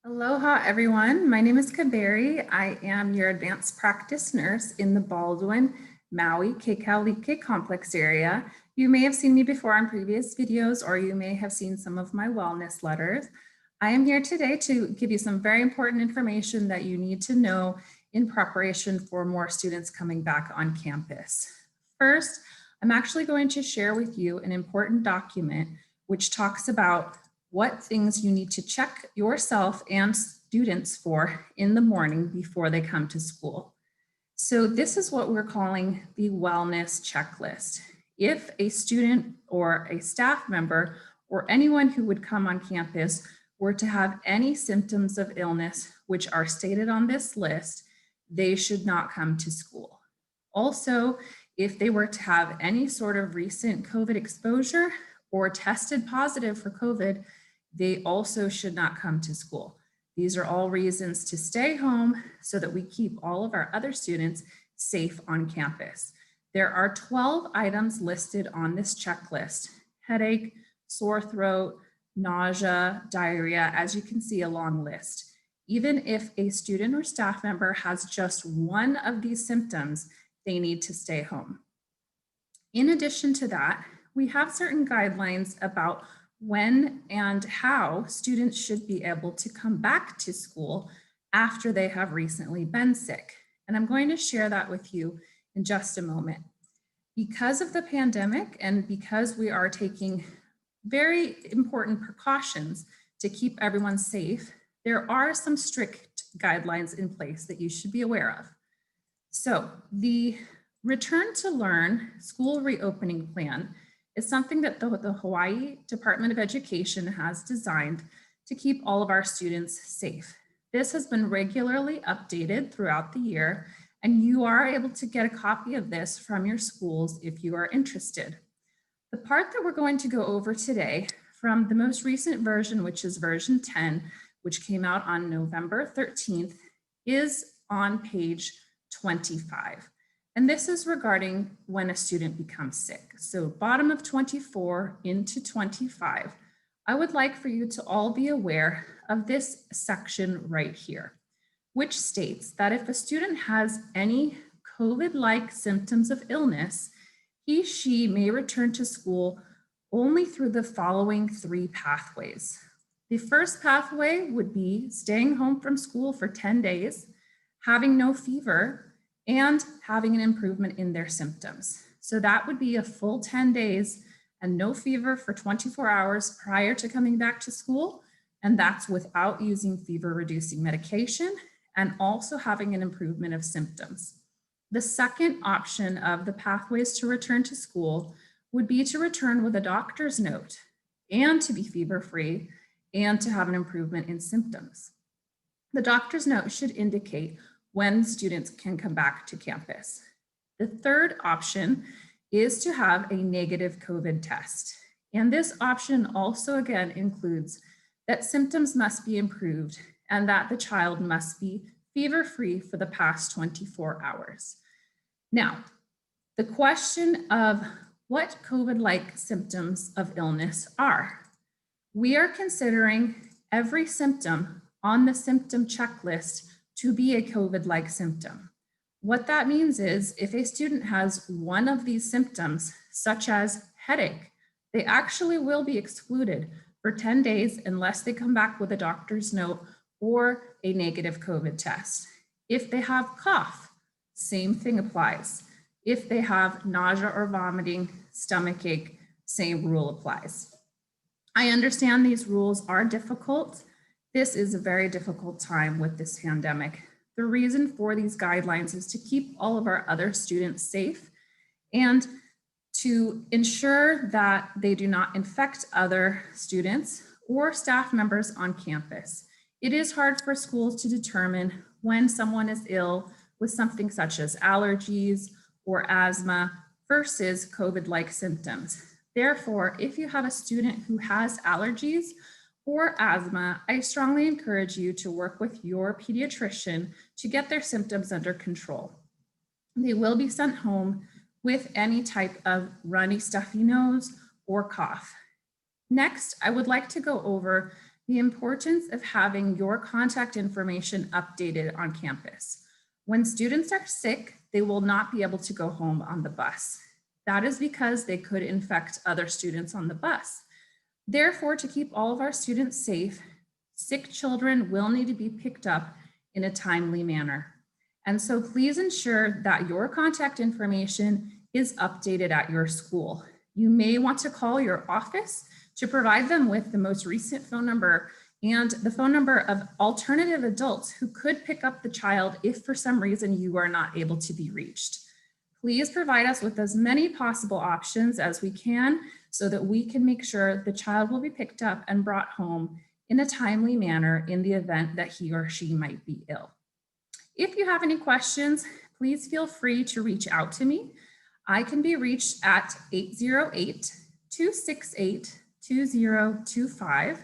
Aloha, everyone. My name is Kaberi. I am your advanced practice nurse in the Baldwin, Maui, Kekalike complex area. You may have seen me before on previous videos, or you may have seen some of my wellness letters. I am here today to give you some very important information that you need to know in preparation for more students coming back on campus. First, I'm actually going to share with you an important document which talks about what things you need to check yourself and students for in the morning before they come to school. So this is what we're calling the wellness checklist. If a student or a staff member or anyone who would come on campus were to have any symptoms of illness which are stated on this list, they should not come to school. Also, if they were to have any sort of recent COVID exposure or tested positive for COVID, they also should not come to school. These are all reasons to stay home so that we keep all of our other students safe on campus. There are 12 items listed on this checklist: headache, sore throat, nausea, diarrhea. As you can see, a long list. Even if a student or staff member has just one of these symptoms, they need to stay home. In addition to that, we have certain guidelines about when and how students should be able to come back to school after they have recently been sick. And I'm going to share that with you in just a moment. Because of the pandemic and because we are taking very important precautions to keep everyone safe, there are some strict guidelines in place that you should be aware of. So the Return to Learn school reopening plan is something that the Hawaii Department of Education has designed to keep all of our students safe. This has been regularly updated throughout the year, and you are able to get a copy of this from your schools if you are interested. The part that we're going to go over today from the most recent version, which is version 10, which came out on November 13th, is on page 25. And this is regarding when a student becomes sick. So bottom of 24 into 25, I would like for you to all be aware of this section right here, which states that if a student has any COVID-like symptoms of illness, she may return to school only through the following three pathways. The first pathway would be staying home from school for 10 days, having no fever, and having an improvement in their symptoms. So that would be a full 10 days and no fever for 24 hours prior to coming back to school. And that's without using fever reducing medication and also having an improvement of symptoms. The second option of the pathways to return to school would be to return with a doctor's note and to be fever-free and to have an improvement in symptoms. The doctor's note should indicate when students can come back to campus. The third option is to have a negative COVID test. And this option also again includes that symptoms must be improved and that the child must be fever-free for the past 24 hours. Now, the question of what COVID-like symptoms of illness are. We are considering every symptom on the symptom checklist to be a COVID-like symptom. What that means is if a student has one of these symptoms, such as headache, they actually will be excluded for 10 days unless they come back with a doctor's note or a negative COVID test. If they have cough, same thing applies. If they have nausea or vomiting, stomach ache, same rule applies. I understand these rules are difficult. This is a very difficult time with this pandemic. The reason for these guidelines is to keep all of our other students safe and to ensure that they do not infect other students or staff members on campus. It is hard for schools to determine when someone is ill with something such as allergies or asthma versus COVID-like symptoms. Therefore, if you have a student who has allergies or asthma, I strongly encourage you to work with your pediatrician to get their symptoms under control. They will be sent home with any type of runny, stuffy nose or cough. Next, I would like to go over the importance of having your contact information updated on campus. When students are sick, they will not be able to go home on the bus. That is because they could infect other students on the bus. Therefore, to keep all of our students safe, sick children will need to be picked up in a timely manner. And so please ensure that your contact information is updated at your school. You may want to call your office to provide them with the most recent phone number and the phone number of alternative adults who could pick up the child if for some reason you are not able to be reached. Please provide us with as many possible options as we can so that we can make sure the child will be picked up and brought home in a timely manner in the event that he or she might be ill. If you have any questions, please feel free to reach out to me. I can be reached at 808-268-2025.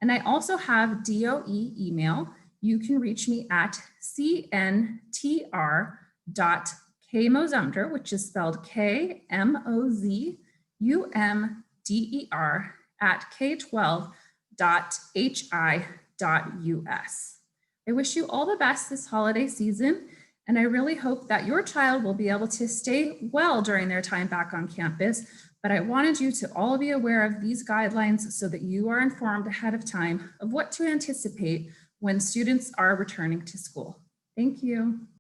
And I also have DOE email. You can reach me at cntr.kmozumder, which is spelled KMOZUMDER k12.hi.us. I wish you all the best this holiday season, and I really hope that your child will be able to stay well during their time back on campus. But I wanted you to all be aware of these guidelines so that you are informed ahead of time of what to anticipate when students are returning to school. Thank you.